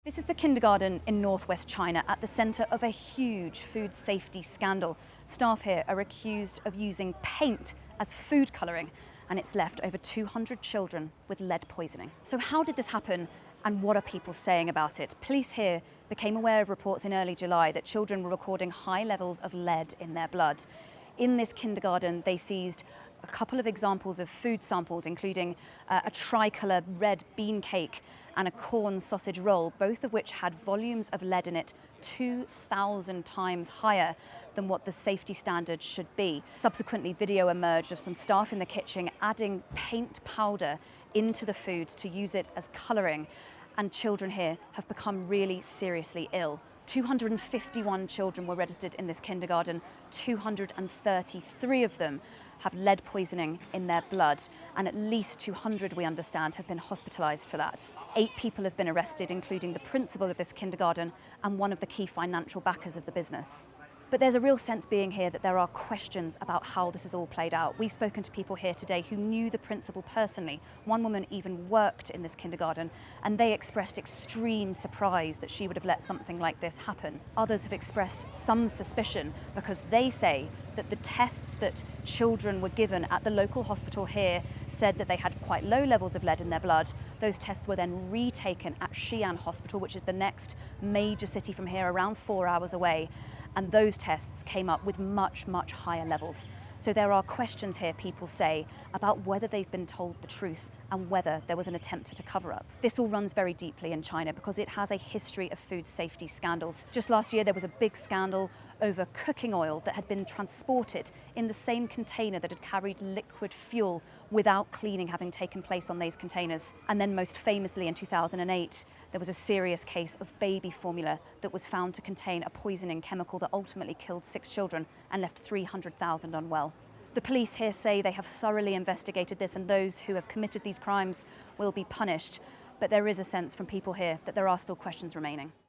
This is the kindergarten in northwest China at the centre of a huge food safety scandal. Staff here are accused of using paint as food colouring, and it's left over 200 children with lead poisoning. So how did this happen, and what are people saying about it? Police here became aware of reports in early July that children were recording high levels of lead in their blood. In this kindergarten, they seized a couple of examples of food samples, including a tricolour red bean cake and a corn sausage roll, both of which had volumes of lead in it 2,000 times higher than what the safety standard should be. Subsequently, video emerged of some staff in the kitchen adding paint powder into the food to use it as colouring, and children here have become really seriously ill. 251 children were registered in this kindergarten. 233 of them have lead poisoning in their blood, and at least 200, we understand, have been hospitalised for that. 8 people have been arrested, including the principal of this kindergarten and one of the key financial backers of the business. But there's a real sense being here that there are questions about how this has all played out. We've spoken to people here today who knew the principal personally. One woman even worked in this kindergarten, and they expressed extreme surprise that she would have let something like this happen. Others have expressed some suspicion because they say that the tests that children were given at the local hospital here said that they had quite low levels of lead in their blood. Those tests were then retaken at Xi'an Hospital, which is the next major city from here, around 4 hours away. And those tests came up with much, much higher levels. So there are questions here, people say, about whether they've been told the truth and whether there was an attempt at a cover-up. This all runs very deeply in China because it has a history of food safety scandals. Just last year, there was a big scandal over cooking oil that had been transported in the same container that had carried liquid fuel without cleaning having taken place on those containers. And then most famously in 2008, there was a serious case of baby formula that was found to contain a poisoning chemical that ultimately killed 6 children and left 300,000 unwell. The police here say they have thoroughly investigated this, and those who have committed these crimes will be punished. But there is a sense from people here that there are still questions remaining.